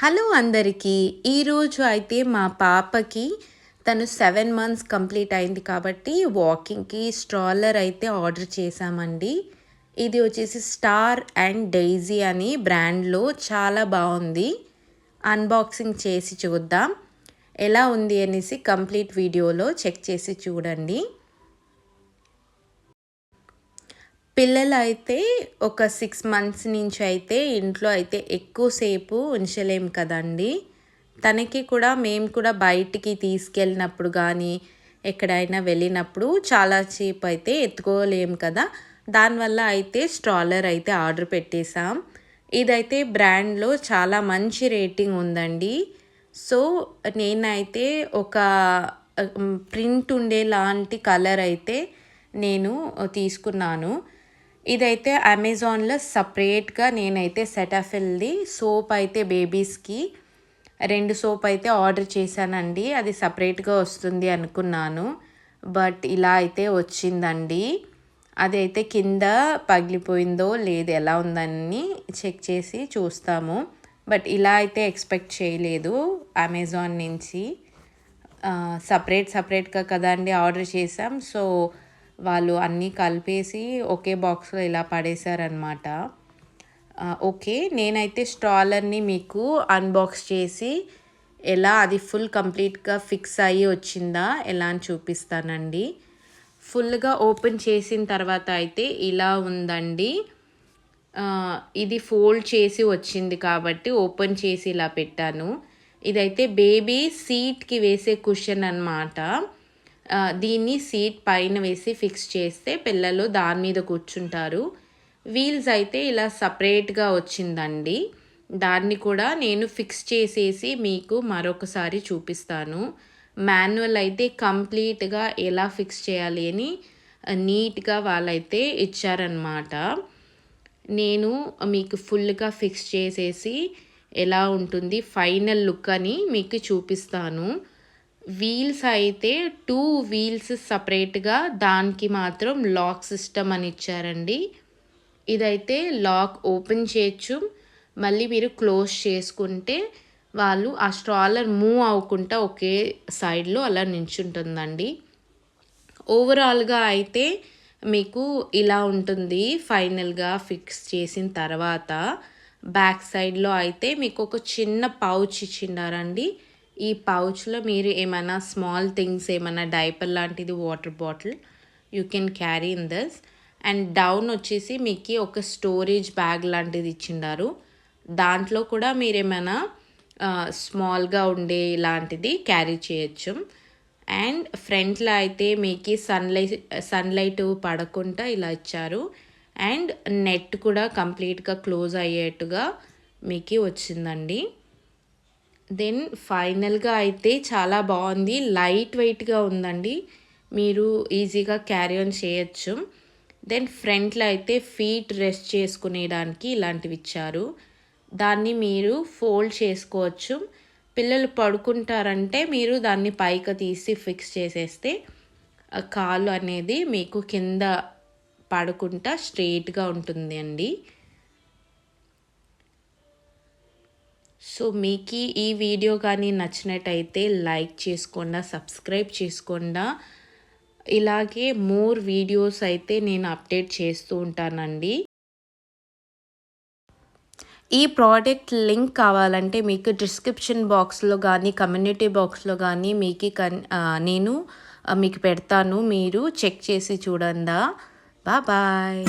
Hello అందరికీ. ఈరోజు అయితే మా పాపకి తను 7 మంత్స్ కంప్లీట్ అయింది కాబట్టి వాకింగ్‌కి స్ట్రాలర్ అయితే ఆర్డర్ చేశామండి. ఇది వచ్చేసి స్టార్ అండ్ డెయిజీ అని బ్రాండ్‌లో చాలా బాగుంది. అన్బాక్సింగ్ చేసి చూద్దాం. ఎలా ఉంది అనేసి కంప్లీట్ వీడియోలో చెక్ చేసి చూడండి. పిల్లలైతే ఒక 6 మంత్స్ నుంచి అయితే ఇంట్లో అయితే ఎక్కువసేపు ఉంచలేం కదండి. తనకి కూడా మేము కూడా బయటికి తీసుకెళ్ళినప్పుడు కానీ ఎక్కడైనా వెళ్ళినప్పుడు చాలా సేపు అయితే ఎత్తుకోలేము కదా. దానివల్ల అయితే స్ట్రాలర్ అయితే ఆర్డర్ పెట్టేశాం. ఇదైతే బ్రాండ్లో చాలా మంచి రేటింగ్ ఉందండి. సో నేనైతే ఒక ప్రింట్ ఉండే లాంటి కలర్ అయితే నేను తీసుకున్నాను. ఇదైతే అమెజాన్లో సపరేట్గా నేనైతే సెటాఫిల్‌ది సోప్ అయితే బేబీస్కి 2 సోప్ అయితే ఆర్డర్ చేశానండి. అది సపరేట్గా వస్తుంది అనుకున్నాను, బట్ ఇలా అయితే వచ్చిందండి. అదైతే కింద పగిలిపోయిందో లేదు ఎలా ఉందని చెక్ చేసి చూస్తాము. బట్ ఇలా అయితే ఎక్స్పెక్ట్ చేయలేదు అమెజాన్ నుంచి. సపరేట్గా కదండి ఆర్డర్ చేసాం. సో వాళ్ళు అన్నీ కలిపేసి ఒకే బాక్స్లో ఇలా పడేశారనమాట. ఓకే, నేనైతే స్ట్రాలర్ని మీకు అన్బాక్స్ చేసి ఎలా అది ఫుల్ కంప్లీట్గా ఫిక్స్ అయ్యి వచ్చిందా ఎలా అని చూపిస్తానండి. ఫుల్గా ఓపెన్ చేసిన తర్వాత అయితే ఇలా ఉందండి. ఇది ఫోల్డ్ చేసి వచ్చింది కాబట్టి ఓపెన్ చేసి ఇలా పెట్టాను. ఇదైతే బేబీ సీట్కి వేసే కుషన్ అన్నమాట. దీన్ని సీట్ పైన వేసి ఫిక్స్ చేస్తే పిల్లలు దాని మీద కూర్చుంటారు. వీల్స్ అయితే ఇలా సపరేట్గా వచ్చిందండి. దాన్ని కూడా నేను ఫిక్స్ చేసేసి మీకు మరొకసారి చూపిస్తాను. మాన్యువల్ అయితే కంప్లీట్గా ఎలా ఫిక్స్ చేయాలి అని నీట్గా వాళ్ళైతే ఇచ్చారనమాట. నేను మీకు ఫుల్గా ఫిక్స్ చేసేసి ఎలా ఉంటుంది ఫైనల్ లుక్ అని మీకు చూపిస్తాను. వీల్స్ అయితే 2 వీల్స్ సపరేట్గా దానికి మాత్రం లాక్ సిస్టమ్ అని ఇచ్చారండి. ఇదైతే లాక్ ఓపెన్ చేయొచ్చు, మళ్ళీ మీరు క్లోజ్ చేసుకుంటే వాళ్ళు ఆ స్ట్రాలర్ మూవ్ అవ్వకుండా ఒకే సైడ్లో అలా నించుంటుందండి. ఓవరాల్గా అయితే మీకు ఇలా ఉంటుంది. ఫైనల్గా ఫిక్స్ చేసిన తర్వాత బ్యాక్ సైడ్లో అయితే మీకు ఒక చిన్న పౌచ్ ఇచ్చిండారండి. ఈ పౌచ్లో మీరు ఏమైనా స్మాల్ థింగ్స్ ఏమైనా డైపర్ లాంటిది water bottle you can carry in this. And down వచ్చేసి మీకు ఒక స్టోరేజ్ బ్యాగ్ లాంటిది ఇచ్చిండారు. దాంట్లో కూడా మీరు ఏమైనా స్మాల్గా ఉండే లాంటిది క్యారీ చేయొచ్చు. అండ్ ఫ్రంట్లో అయితే మీకు సన్లైట్ పడకుండా ఇలా ఇచ్చారు. అండ్ నెట్ కూడా కంప్లీట్గా క్లోజ్ అయ్యేట్టుగా మీకు వచ్చిందండి. దెన్ ఫైనల్గా అయితే చాలా బాగుంది. లైట్ వెయిట్గా ఉందండి, మీరు ఈజీగా క్యారీ ఆన్ చేయొచ్చు. దెన్ ఫ్రంట్లో అయితే ఫీట్ రెస్ట్ చేసుకునేదానికి ఇలాంటివి ఇచ్చారు. దాన్ని మీరు ఫోల్డ్ చేసుకోవచ్చు. పిల్లలు పడుకుంటారంటే మీరు దాన్ని పైకి తీసి ఫిక్స్ చేసేస్తే కాలు అనేది మీకు కింద పడుకుంటా స్ట్రెయిట్గా ఉంటుంది అండి. సో మీకు ఈ వీడియో కానీ నచ్చినట్టయితే లైక్ చేసుకోండి, సబ్స్క్రైబ్ చేసుకోండి. ఇలాగే మోర్ వీడియోస్ అయితే నేను అప్డేట్ చేస్తూ ఉంటానండి. ఈ ప్రోడక్ట్ లింక్ కావాలంటే మీకు డిస్క్రిప్షన్ బాక్స్లో కానీ కమ్యూనిటీ బాక్స్లో కానీ నేను మీకు పెడతాను. మీరు చెక్ చేసి చూడండి. బాయ్.